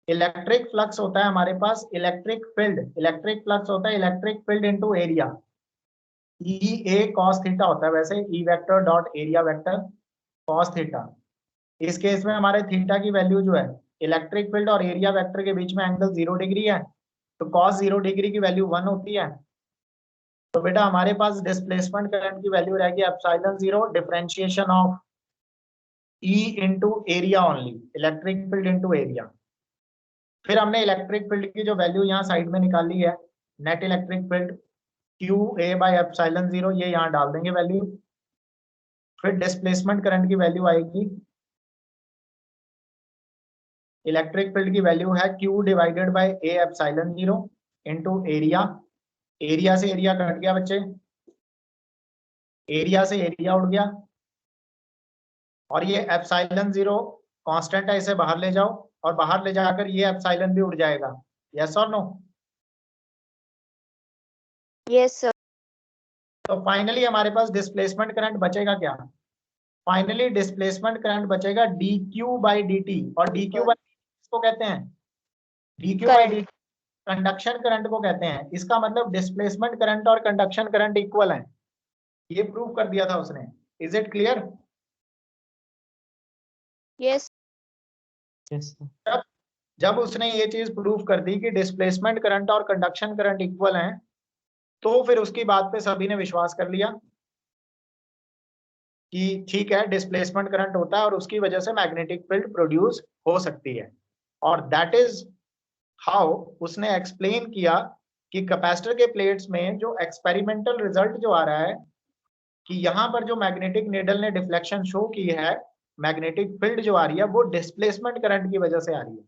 इलेक्ट्रिक फ्लक्स होता है हमारे पास इलेक्ट्रिक फील्ड, इलेक्ट्रिक फ्लक्स होता है इलेक्ट्रिक फील्ड इनटू एरिया, ई ए कॉस थीटा होता है, वैसे E vector dot area vector cos theta. इस केस में हमारे थीटा की वैल्यू जो है इलेक्ट्रिक फील्ड और एरिया वेक्टर के बीच में एंगल 0 डिग्री है, तो कॉस 0 डिग्री की वैल्यू 1 होती है। तो बेटा हमारे पास डिस्प्लेसमेंट करंट की वैल्यू रहेगी epsilon 0 differentiation of E into area only, electric field into area. फिर हमने इलेक्ट्रिक फील्ड की जो वैल्यू यहाँ साइड में निकाली है, net electric field Q A by epsilon 0, ये यहाँ डाल देंगे वैल्यू। फिर डिस्प्लेसमेंट करंट की वैल्यू आएगी, इलेक्ट्रिक फील्ड की वैल्यू है Q divided by A epsilon 0 into area, area से एरिया कट गया बच्चे, एरिया से एरिया उड़ गया, और ये एप्सिलॉन 0 कांस्टेंट है, इसे बाहर ले जाओ और बाहर ले जाकर ये एप्सिलॉन भी उड़ जाएगा। यस और नो? Yes sir. तो फाइनली हमारे पास डिस्प्लेसमेंट करंट बचेगा क्या? फाइनली डिस्प्लेसमेंट करंट बचेगा dq बाई dt, और dq बाई किसको कहते हैं? dq by dt conduction current को कहते हैं। इसका मतलब डिस्प्लेसमेंट करंट और कंडक्शन करंट इक्वल हैं, ये प्रूव कर दिया था उसने। Is it clear? Yes. Yes sir. जब उसने ये चीज प्रूव कर दी कि डिस्प्लेसमेंट करंट और कंडक्शन करंट इक्वल हैं, तो फिर उसकी बात पे सभी ने विश्वास कर लिया कि ठीक है डिस्प्लेसमेंट करंट होता है और उसकी वजह से मैग्नेटिक फील्ड प्रोड्यूस हो सकती है। और दैट इज हाउ उसने एक्सप्लेन किया कि कैपेसिटर के प्लेट्स में जो एक्सपेरिमेंटल रिजल्ट जो आ रहा है कि यहाँ पर जो मैग्नेटिक नीडल ने डिफ्लेक्शन शो की है, मैग्नेटिक फील्ड जो आ रही है वो डिस्प्लेसमेंट करंट की वजह से आ रही है।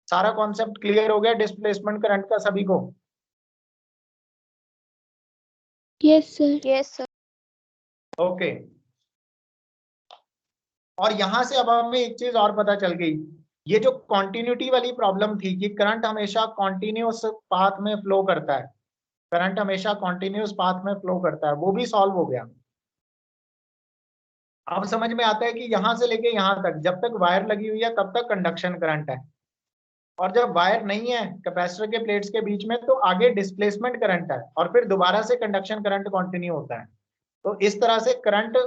सारा कॉन्सेप्ट क्लियर हो गया डिस्प्लेसमेंट करंट का सभी को? Yes, sir. Yes sir. Okay, और यहां से अब हमें एक चीज और पता चल गई, ये जो कॉन्टिन्यूटी वाली प्रॉब्लम थी कि करंट हमेशा कॉन्टिन्यूस पाथ में फ्लो करता है, करंट हमेशा कॉन्टिन्यूस पाथ में फ्लो करता है, वो भी सॉल्व हो गया। अब समझ में आता है कि यहां से लेके यहां तक जब तक वायर लगी हुई है तब तक कंडक्शन करंट है, और जब वायर नहीं है कैपेसिटर के प्लेट्स के बीच में तो आगे डिस्प्लेसमेंट करंट है, और फिर दोबारा से कंडक्शन करंट कंटिन्यू होता है। तो इस तरह से करंट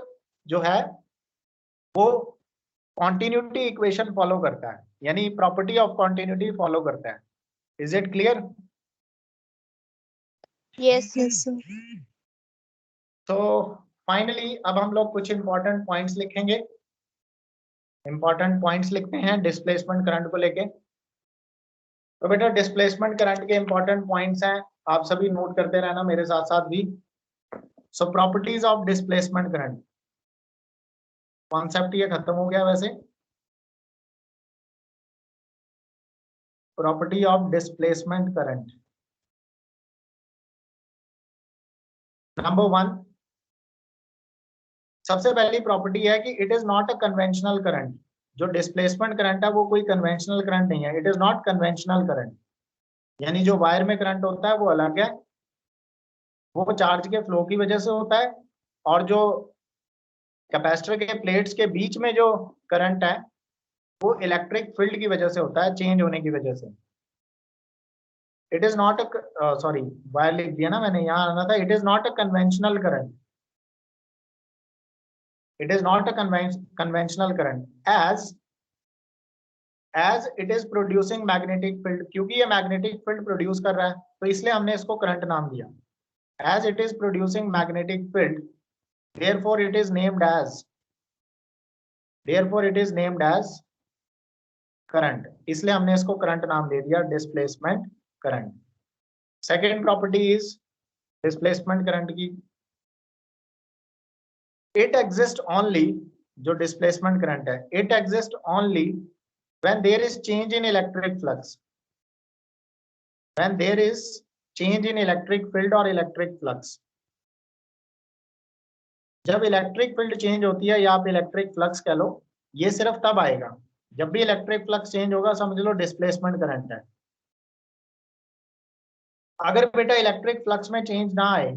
जो है वो कॉन्टिन्यूटी इक्वेशन फॉलो करता है, यानी प्रॉपर्टी ऑफ कॉन्टिन्यूटी फॉलो करता है। Is it clear? Yes sir. तो फाइनली अब हम लोग कुछ इंपॉर्टेंट पॉइंट्स लिखेंगे, इंपॉर्टेंट पॉइंट्स लिखते हैं डिस्प्लेसमेंट करंट को लेके। तो बेटा डिस्प्लेसमेंट करंट के इंपॉर्टेंट पॉइंट्स हैं, आप सभी नोट करते रहना मेरे साथ साथ भी। So properties of displacement current, concept ये खत्म हो गया वैसे। Property of displacement current, number 1, सबसे पहली प्रॉपर्टी है कि it is not a conventional current. जो डिस्प्लेसमेंट करंट है वो कोई कन्वेंशनल करंट नहीं है, it is not conventional current. यानी जो वायर में करंट होता है वो अलग है, वो चार्ज के फ्लो की वजह से होता है, और जो कैपेसिटर के प्लेट्स के बीच में जो करंट है वो इलेक्ट्रिक फील्ड की वजह से होता है, चेंज होने की वजह से। It is not a sorry wire लिख दिया ना मैंने, यहाँ आना था, it is not a conventional current, It is not a conventional current as it is producing magnetic field. क्योंकि ये magnetic field produce कर रहा है तो इसलिए हमने इसको current नाम दिया. As it is producing magnetic field, therefore it is named as current. इसलिए हमने इसको current नाम दे दिया, displacement current. Second property is displacement current की. It exists only, जो displacement current है, it exists only when there is change in electric flux. When there is change in electric field or electric flux. जब electric field change होती है या आप electric flux कह लो, ये सिर्फ तब आएगा जब भी इलेक्ट्रिक फ्लक्स चेंज होगा, समझ लो डिस्प्लेसमेंट करंट है. अगर बेटा इलेक्ट्रिक फ्लक्स में चेंज ना आए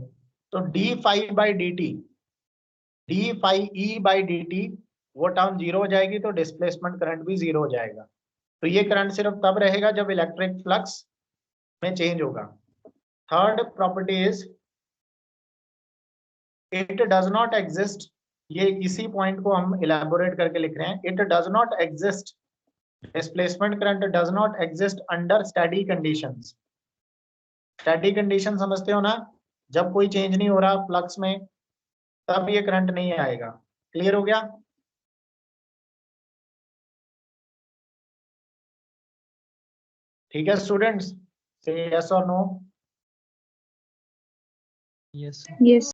तो d phi E by d t वो टर्म जीरो हो जाएगी, तो डिस्प्लेसमेंट करंट भी जीरो हो जाएगा. तो ये करंट सिर्फ तब रहेगा जब इलेक्ट्रिक फ्लक्स में चेंज होगा. Third property is it does not exist. ये इसी पॉइंट को हम इलेबोरेट करके लिख रहे हैं. It does not exist, displacement current does not exist under steady conditions. Steady condition समझते हो ना, जब कोई चेंज नहीं हो रहा फ्लक्स में तब ये करंट नहीं आएगा. क्लियर हो गया? ठीक है स्टूडेंट्स, से यस और no? Yes. Yes.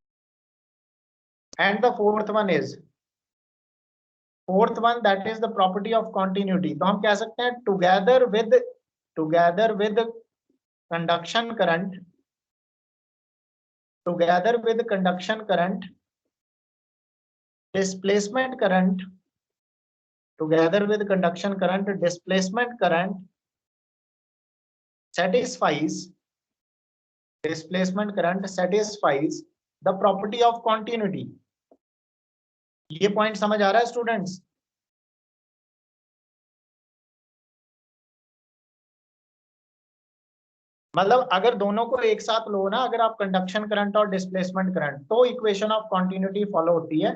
And the fourth one that is the property of continuity. तो हम कह सकते हैं together with conduction current, displacement current satisfies the property of continuity. ये पॉइंट समझ आ रहा है स्टूडेंट्स? मतलब अगर दोनों को एक साथ लो ना, अगर आप कंडक्शन करंट और डिस्प्लेसमेंट करंट, तो इक्वेशन ऑफ कॉन्टिन्यूटी फॉलो होती है,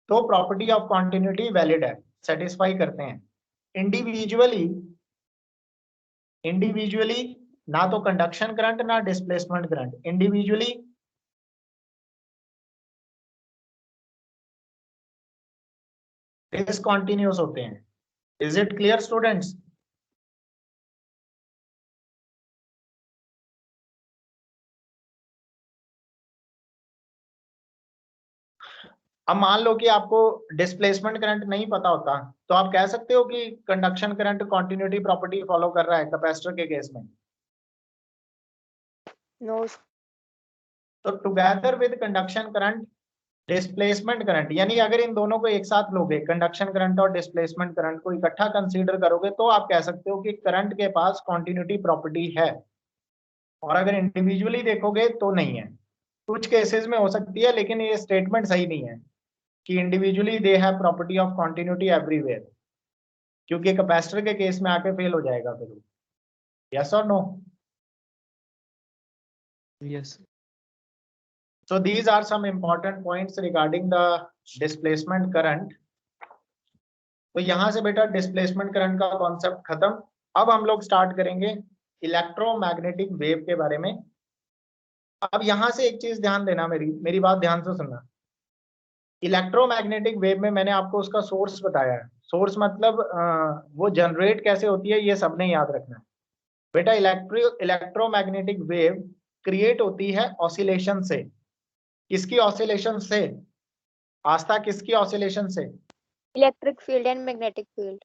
तो प्रॉपर्टी ऑफ कॉन्टिन्यूटी वैलिड है, सेटिस्फाई करते हैं. इंडिविजुअली ना तो कंडक्शन करंट ना डिस्प्लेसमेंट करंट, इंडिविजुअली डिसकंटीन्यूअस होते हैं. Is it clear students? अब मान लो कि आपको डिस्प्लेसमेंट करंट नहीं पता होता, तो आप कह सकते हो कि conduction current continuity property follow कर रहा है कैपेसिटर के केस में. नो. तो together with conduction current displacement current, यानी अगर इन दोनों को एक साथ लोगे, कंडक्शन करंट और डिस्प्लेसमेंट करंट को इकट्ठा कंसीडर करोगे, तो आप कह सकते हो कि करंट के पास कॉन्टिन्यूटी प्रॉपर्टी है. और अगर इंडिविजुअली देखोगे तो नहीं है. कुछ केसेस में हो सकती है, लेकिन ये स्टेटमेंट सही नहीं है कि individually they have property of continuity everywhere, क्योंकि कैपेसिटर के केस में आके फेल हो जाएगा फिर. यस और no? Yes. So these are some important points regarding the displacement current. तो यहाँ से बेटा डिस्प्लेसमेंट करंट का कॉन्सेप्ट खत्म. अब हम लोग स्टार्ट करेंगे इलेक्ट्रोमैग्नेटिक वेव के बारे में. अब यहाँ से एक चीज ध्यान देना, मेरी बात ध्यान से सुनना. इलेक्ट्रोमैग्नेटिक वेव में मैंने आपको उसका सोर्स बताया है. सोर्स मतलब वो जनरेट कैसे होती है, ये सबने याद रखना है बेटा. इलेक्ट्रोमैग्नेटिक वेव क्रिएट होती है ऑसिलेशन से. किसकी ऑसिलेशन से? आस्था, किसकी ऑसिलेशन से? Electric field and magnetic field.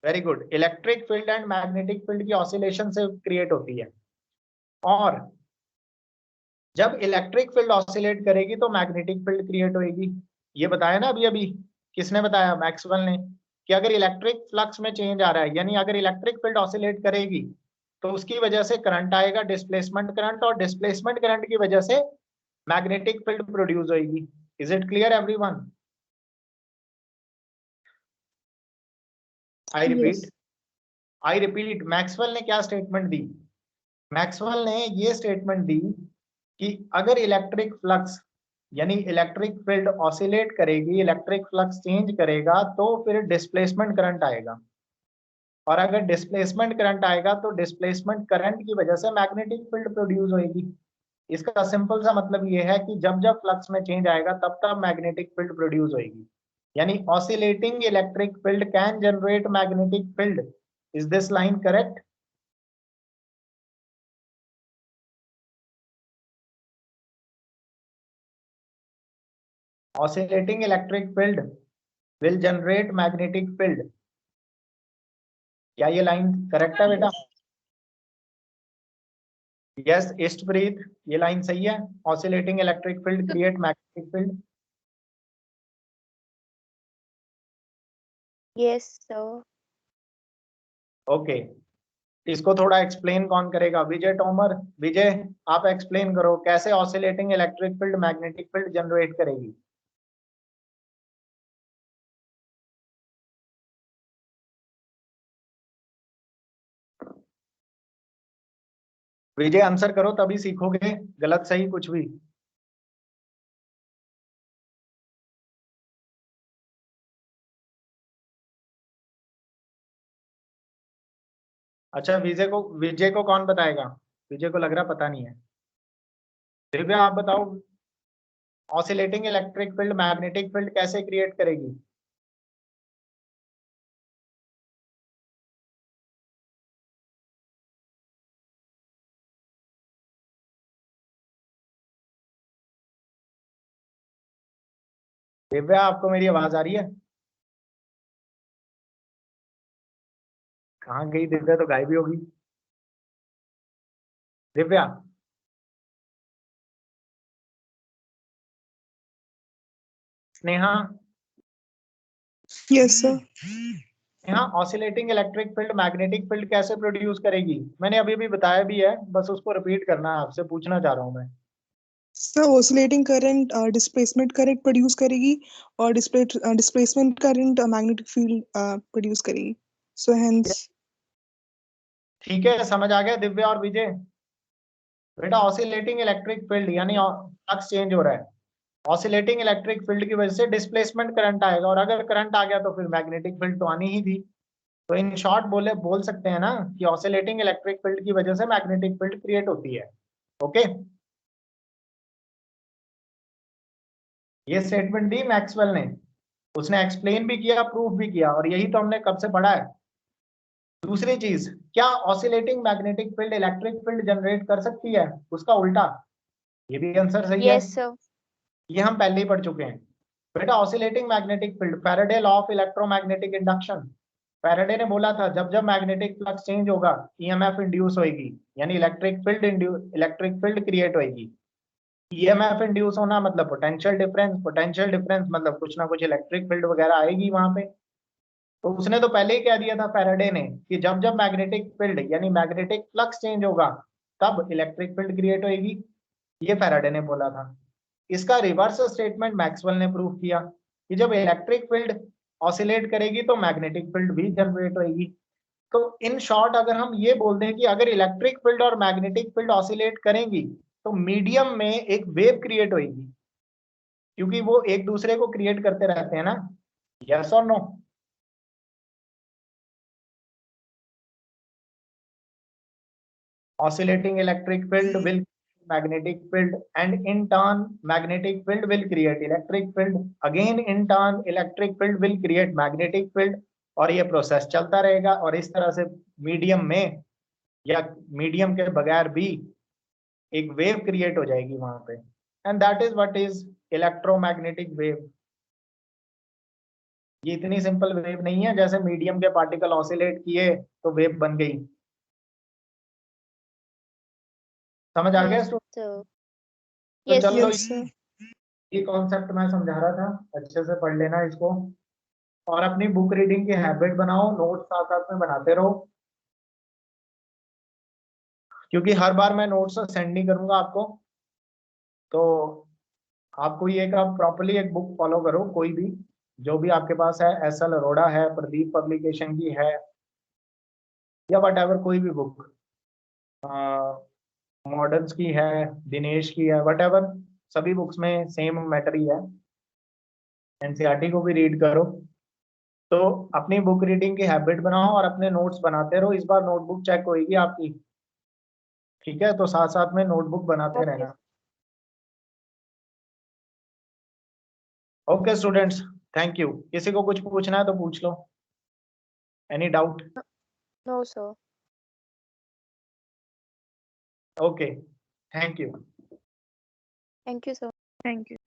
Very good. Electric field and magnetic field की ऑसिलेशन से क्रिएट होती है. और जब इलेक्ट्रिक फील्ड ऑसिलेट करेगी तो मैग्नेटिक फील्ड क्रिएट होगी. ये बताया ना अभी किसने बताया? मैक्सवेल ने, कि अगर इलेक्ट्रिक फ्लक्स में चेंज आ रहा है, यानी अगर इलेक्ट्रिक फील्ड ऑसिलेट करेगी तो उसकी वजह से करंट आएगा, डिस्प्लेसमेंट करंट, और डिस्प्लेसमेंट करंट की वजह से मैग्नेटिक फील्ड प्रोड्यूस होगी. Is it clear everyone? I repeat, Maxwell ने क्या स्टेटमेंट दी? मैक्सवेल ने ये स्टेटमेंट दी कि अगर इलेक्ट्रिक फ्लक्स यानी इलेक्ट्रिक फील्ड ऑसिलेट करेगी, इलेक्ट्रिक फ्लक्स चेंज करेगा, तो फिर डिस्प्लेसमेंट करंट आएगा। और अगर डिस्प्लेसमेंट करंट आएगा तो डिस्प्लेसमेंट करंट की वजह से मैग्नेटिक फील्ड प्रोड्यूस होगी। इसका सिंपल सा मतलब ये है कि जब जब फ्लक्स में चेंज आएगा तब तब मैग्नेटिक फील्ड प्रोड्यूस होगी। यानी oscillating electric field can generate magnetic field. Is this line correct? oscillating electric field will generate magnetic field। क्या ये लाइन करेक्ट है बेटा? यस इष्टप्रीत, ये लाइन सही है। oscillating electric field create magnetic field। Yes, sir. Okay, इसको थोड़ा explain कौन करेगा? विजय टोमर, विजय आप एक्सप्लेन करो कैसे oscillating electric field magnetic field generate करेगी। विजय आंसर करो तभी सीखोगे, गलत सही कुछ भी। अच्छा विजय को कौन बताएगा? विजय को लग रहा पता नहीं है। दिव्या आप बताओ, oscillating electric field magnetic field कैसे क्रिएट करेगी? दिव्या आपको मेरी आवाज आ रही है? कहाँ गई दिव्या? तो गायब ही होगी दिव्या। Sneha, yes sir. यहाँ oscillating electric field magnetic field कैसे प्रोड्यूस करेगी? मैंने अभी भी बताया भी है, बस उसको रिपीट करना है, आपसे पूछना चाह रहा हूँ मैं। Sir oscillating current displacement current produce करेगी और displacement current magnetic field produce करेगी। सो हेंस ठीक है, समझ आ गया दिव्या और विजय? बेटा ऑसिलेटिंग इलेक्ट्रिक फील्ड यानी फ्लक्स चेंज हो रहा है, ऑसिलेटिंग इलेक्ट्रिक फील्ड की वजह से डिस्प्लेसमेंट करंट आएगा, और अगर करंट आ गया तो फिर मैग्नेटिक फील्ड तो आनी ही थी। तो इन शॉर्ट बोल सकते हैं ना कि ऑसिलेटिंग इलेक्ट्रिक फील्ड की वजह से मैग्नेटिक फील्ड क्रिएट होती है। ओके, ये स्टेटमेंट दी मैक्सवेल ने, उसने एक्सप्लेन भी किया, प्रूफ भी किया, और यही तो हमने कब से पढ़ा है। दूसरी चीज, क्या oscillating magnetic field electric field generate कर सकती है? उसका उल्टा, ये भी आंसर सही है। Yes, sir. ये हम पहले ही पढ़ चुके हैं बेटा। Oscillating magnetic field, Faraday law of electromagnetic induction. Faraday ने बोला था जब जब मैग्नेटिक फ्लक्स चेंज होगा ईएमएफ इंड्यूस होगी, यानी इलेक्ट्रिक फील्ड क्रिएट होगी। ईएमएफ इंड्यूस होना मतलब पोटेंशियल डिफरेंस मतलब कुछ ना कुछ इलेक्ट्रिक फील्ड वगैरह आएगी वहां पे। तो उसने तो पहले ही कह दिया था फैराडे ने कि जब जब मैग्नेटिक फील्ड यानी मैग्नेटिक फ्लक्स चेंज होगा तब इलेक्ट्रिक फील्ड क्रिएट होगी, ये फैराडे ने बोला था। इसका रिवर्स स्टेटमेंट मैक्सवेल ने प्रूव किया कि जब इलेक्ट्रिक फील्ड ऑसिलेट करेगी तो मैग्नेटिक फील्ड भी जनरेट होगी। तो इन शॉर्ट अगर हम ये बोल दें कि अगर इलेक्ट्रिक फील्ड और मैग्नेटिक फील्ड ऑसिलेट करेंगी तो मीडियम में एक वेव क्रिएट होगी, क्योंकि वो एक दूसरे को क्रिएट करते रहते हैं ना। यस और no? oscillating electric field will magnetic field, and in turn magnetic field will create electric field, again in turn electric field will create magnetic field, और ये प्रोसेस चलता रहेगा। और इस तरह से मीडियम में या मीडियम के बगैर भी एक वेव क्रिएट हो जाएगी वहां पे, and that is what is electromagnetic wave. ये इतनी सिंपल वेव नहीं है जैसे मीडियम के पार्टिकल ऑसिलेट किए तो वेव बन गई। समझ आ गया? Yes, तो sir. Yes, चलो यस सर। ये कॉन्सेप्ट मैं समझा रहा था, अच्छे से पढ़ लेना इसको, और अपनी बुक रीडिंग की हैबिट बनाओ, नोट्स साथ साथ में बनाते रहो, क्योंकि हर बार मैं नोट्स सेंड नहीं करूंगा आपको। तो आपको ये काम प्रॉपर्ली एक बुक फॉलो करो, कोई भी जो भी आपके पास है, एसएल अरोड़ा है, प्रदीप पब्लिकेशन की है, या वट कोई भी बुक, मॉडर्न्स की है, दिनेश की है, वट सभी बुक्स में सेम मैटर ही है, एनसीईआरटी को भी रीड करो। तो अपनी बुक रीडिंग की हैबिट बनाओ और अपने नोट्स बनाते रहो। इस बार नोटबुक चेक होगी आपकी, ठीक है? तो साथ साथ में नोटबुक बनाते Okay. रहना। Okay students, thank you. किसी को कुछ पूछना है तो पूछ लो। Any doubt? No, sir. Okay, thank you. Thank you, sir. Thank you.